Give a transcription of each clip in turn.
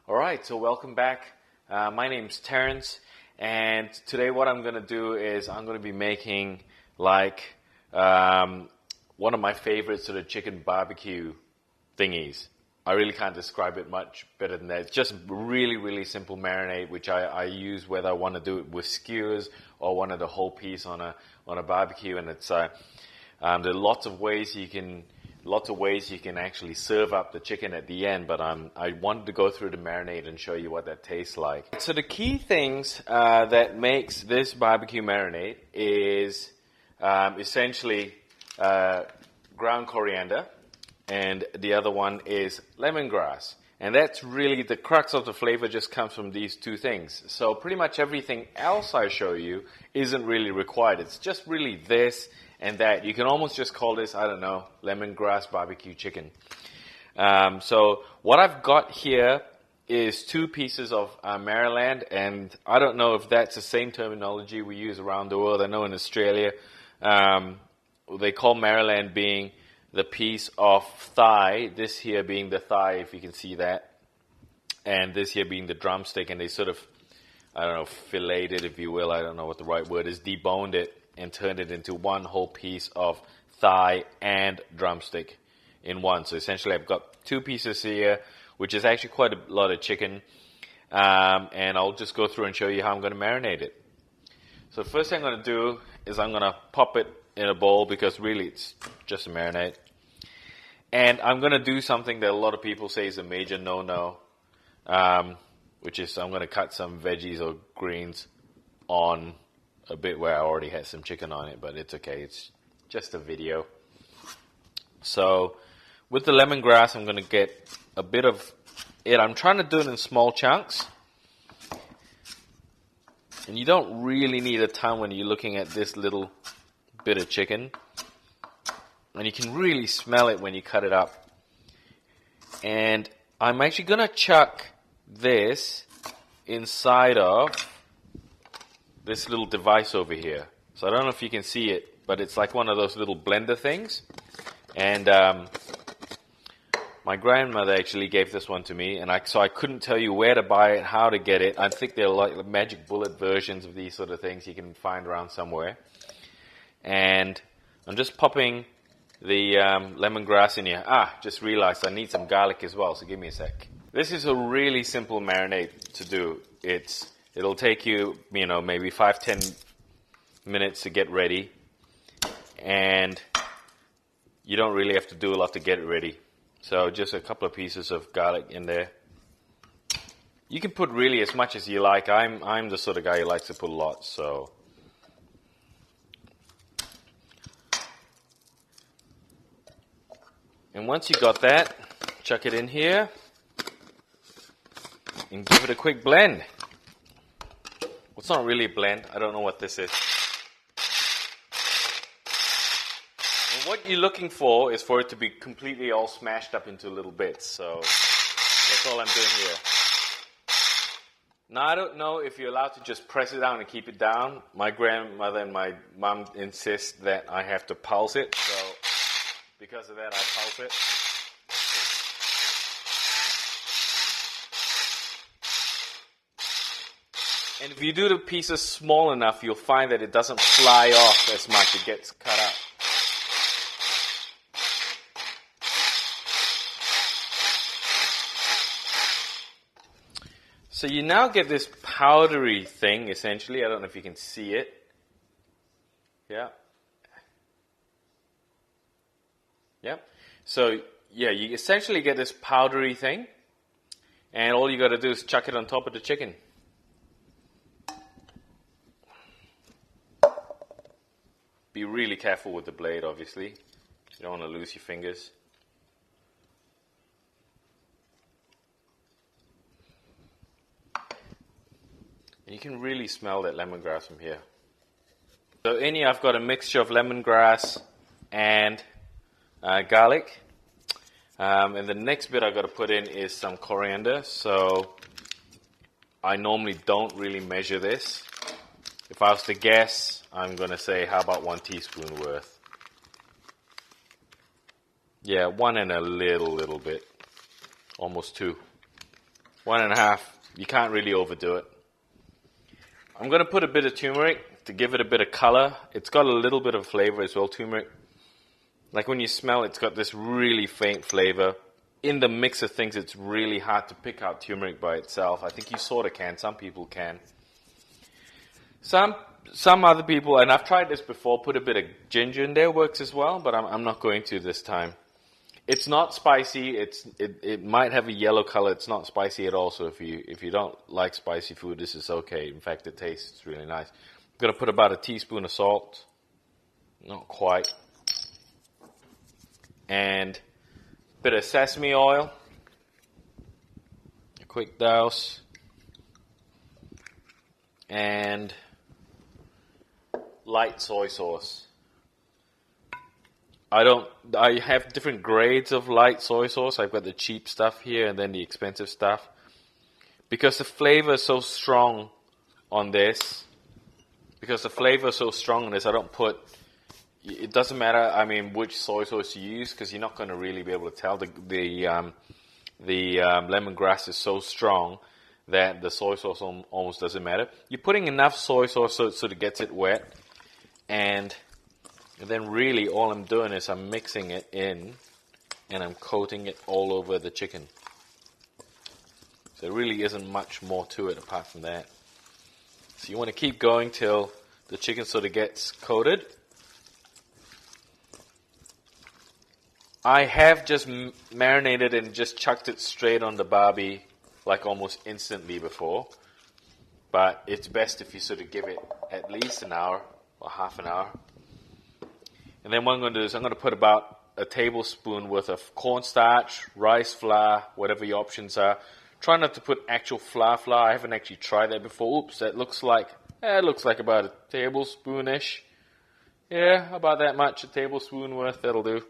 All right, so welcome back. My name's Terrence, and today what I'm going to do is I'm going to be making one of my favorite sort of chicken barbecue thingies. I really can't describe it much better than that. It's just really, really simple marinade, which I use whether I want to do it with skewers or wanted a whole piece on a barbecue. And it's there are lots of ways you can actually serve up the chicken at the end. But I wanted to go through the marinade and show you what that tastes like. So the key things that makes this barbecue marinade is essentially ground coriander, and the other one is lemongrass. And that's really the crux of the flavor, just comes from these two things. So pretty much everything else I show you isn't really required. It's just really this and that. You can almost just call this, I don't know, lemongrass barbecue chicken. So what I've got here is 2 pieces of Maryland, and I don't know if that's the same terminology we use around the world. I know in Australia they call Maryland being the piece of thigh, this here being the thigh, if you can see that, and this here being the drumstick, and they sort of, I don't know, filleted it, if you will, I don't know what the right word is, deboned it and turned it into one whole piece of thigh and drumstick in one. So essentially I've got 2 pieces here, which is actually quite a lot of chicken, and I'll just go through and show you how I'm going to marinate it. So the first thing I'm going to do is I'm going to pop it in a bowl, because really it's just a marinade. And I'm going to do something that a lot of people say is a major no-no, which is I'm going to cut some veggies or greens on a bit where I already had some chicken on it, but it's okay. It's just a video. So with the lemongrass, I'm going to get a bit of it. I'm trying to do it in small chunks. And you don't really need a ton when you're looking at this little bit of chicken. And you can really smell it when you cut it up. And I'm actually going to chuck this inside of this little device over here. So I don't know if you can see it, but it's like one of those little blender things. And my grandmother actually gave this one to me, and so I couldn't tell you where to buy it, how to get it. I think they're like magic bullet versions of these sort of things you can find around somewhere. And I'm just popping the lemongrass in here. Just realized I need some garlic as well, so give me a sec. This is a really simple marinade to do. It'll take you, maybe 5-10 minutes to get ready, and you don't really have to do a lot to get it ready. So just a couple of pieces of garlic in there. You can put really as much as you like. I'm the sort of guy who likes to put a lot, so. And once you got that, chuck it in here and give it a quick blend. Well, it's not really a blend. I don't know what this is. And what you're looking for is for it to be completely all smashed up into little bits. So that's all I'm doing here. Now, I don't know if you're allowed to just press it down and keep it down. My grandmother and my mom insist that I have to pulse it. So because of that, I pulse it. And if you do the pieces small enough, you'll find that it doesn't fly off as much. It gets cut up. So you now get this powdery thing, essentially. I don't know if you can see it. Yeah. Yep. So, yeah, you essentially get this powdery thing, and all you got to do is chuck it on top of the chicken. Be really careful with the blade, obviously. You don't want to lose your fingers. And you can really smell that lemongrass from here. So in here I've got a mixture of lemongrass and garlic. And the next bit I've got to put in is some coriander. So I normally don't really measure this. If I was to guess, I'm going to say, how about 1 teaspoon worth? Yeah, 1 and a little bit. Almost 2. 1.5. You can't really overdo it. I'm going to put a bit of turmeric to give it a bit of color. It's got a little bit of flavor as well, turmeric. Like when you smell it, it's got this really faint flavor. In the mix of things, it's really hard to pick out turmeric by itself. I think you sort of can. Some people can. Some other people, and I've tried this before, put a bit of ginger in there, works as well, but I'm not going to this time. It's not spicy. It might have a yellow color. It's not spicy at all. So if you don't like spicy food, this is okay. In fact, it tastes really nice. I'm gonna put about a teaspoon of salt. Not quite. And a bit of sesame oil. A quick douse. And light soy sauce. I have different grades of light soy sauce. I've got the cheap stuff here and then the expensive stuff. Because the flavor is so strong on this, I don't put, it doesn't matter, I mean, which soy sauce you use, because you're not going to really be able to tell. The lemongrass is so strong that the soy sauce almost doesn't matter. You're putting enough soy sauce so it gets it wet, and then really all I'm doing is I'm mixing it in and I'm coating it all over the chicken. So there really isn't much more to it apart from that. So you want to keep going till the chicken sort of gets coated. I have just marinated and just chucked it straight on the barbie like almost instantly before. But it's best if you sort of give it at least an hour or half an hour. And then what I'm going to do is I'm going to put about a tablespoon worth of cornstarch, rice flour, whatever your options are. Try not to put actual flour. I haven't actually tried that before. Oops, that looks like about a tablespoon-ish. Yeah, about that much, a tablespoon worth, that'll do.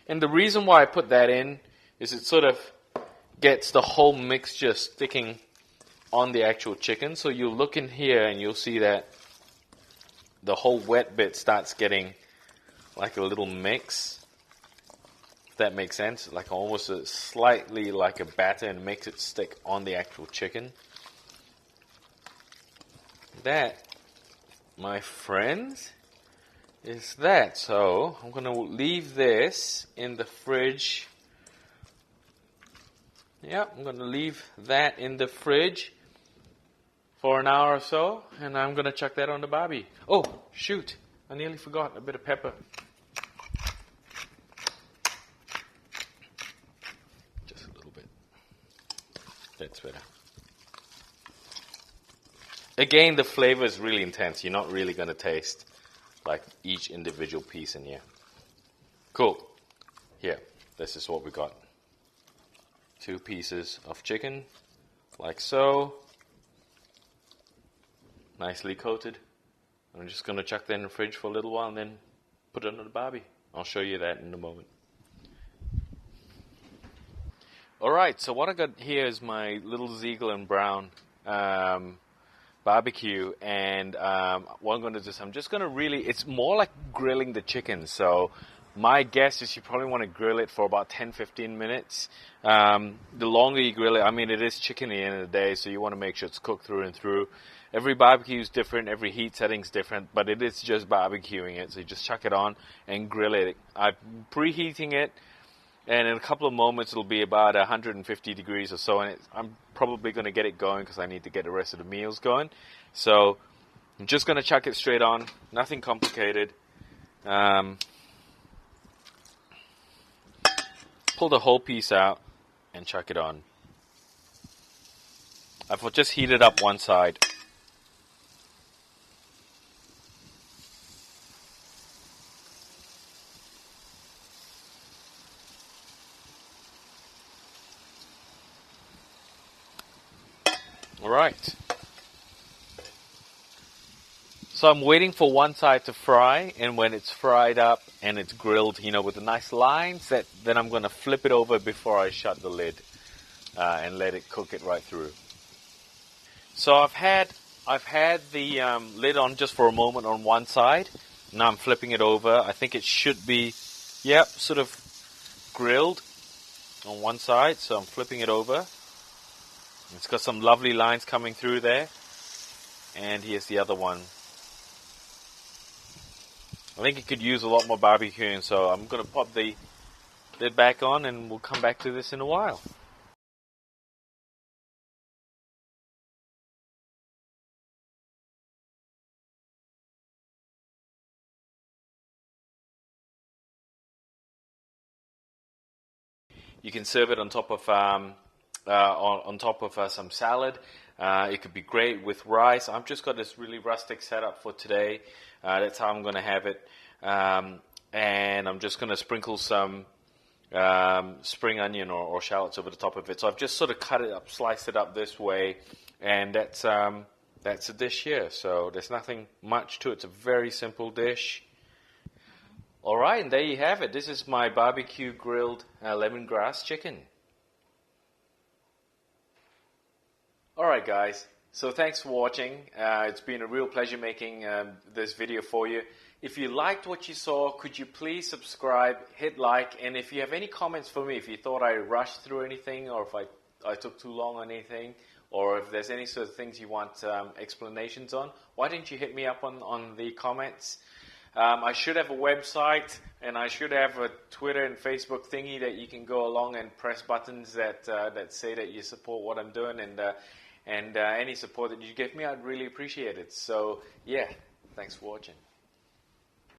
And the reason why I put that in is it sort of gets the whole mixture sticking on the actual chicken. So you'll look in here and you'll see that the whole wet bit starts getting like a little mix, if that makes sense, like almost slightly like a batter, and makes it stick on the actual chicken. That, my friends, is that. So I'm going to leave this in the fridge. Yeah, I'm going to leave that in the fridge for an hour or so, and I'm going to chuck that on the barbie. Oh, shoot, I nearly forgot a bit of pepper. Just a little bit. That's better. Again, the flavor is really intense. You're not really going to taste like each individual piece in here. Cool. Here, this is what we got. 2 pieces of chicken, like so. Nicely coated. I'm just going to chuck that in the fridge for a little while and then put it under the barbie. I'll show you that in a moment. Alright, so what I got here is my little Ziegler and Brown barbecue, and what I'm going to do is I'm just going to really, it's more like grilling the chicken, so my guess is you probably want to grill it for about 10-15 minutes. The longer you grill it, I mean, it is chicken at the end of the day, so you want to make sure it's cooked through and through. Every barbecue is different, every heat setting is different, but it is just barbecuing it, so you just chuck it on and grill it. I'm preheating it, and in a couple of moments it'll be about 150 degrees or so, and I'm probably going to get it going because I need to get the rest of the meals going. So I'm just going to chuck it straight on, nothing complicated. Pull the whole piece out and chuck it on. I've just heated up one side. Alright. So I'm waiting for one side to fry, and when it's fried up and it's grilled, with the nice lines, then I'm going to flip it over before I shut the lid and let it cook it right through. So I've had the lid on just for a moment on one side. Now I'm flipping it over. I think it should be, sort of grilled on one side. So I'm flipping it over. It's got some lovely lines coming through there. And here's the other one. I think it could use a lot more barbecuing, so I'm going to pop the lid back on and we'll come back to this in a while. You can serve it on top of some salad. It could be great with rice. I've just got this really rustic setup for today. That's how I'm going to have it. And I'm just going to sprinkle some spring onion or shallots over the top of it. So I've just sort of cut it up, sliced it up this way, and that's a dish here. So there's nothing much to it. It's a very simple dish. All right, and there you have it. This is my barbecue grilled lemongrass chicken. All right, guys. So thanks for watching. It's been a real pleasure making this video for you. If you liked what you saw, could you please subscribe, hit like, and if you have any comments for me, if you thought I rushed through anything, or if I took too long on anything, or if there's any sort of things you want explanations on, why don't you hit me up on the comments? I should have a website, and I should have a Twitter and Facebook thingy that you can go along and press buttons that say that you support what I'm doing, and any support that you give me, I'd really appreciate it. So, yeah, thanks for watching.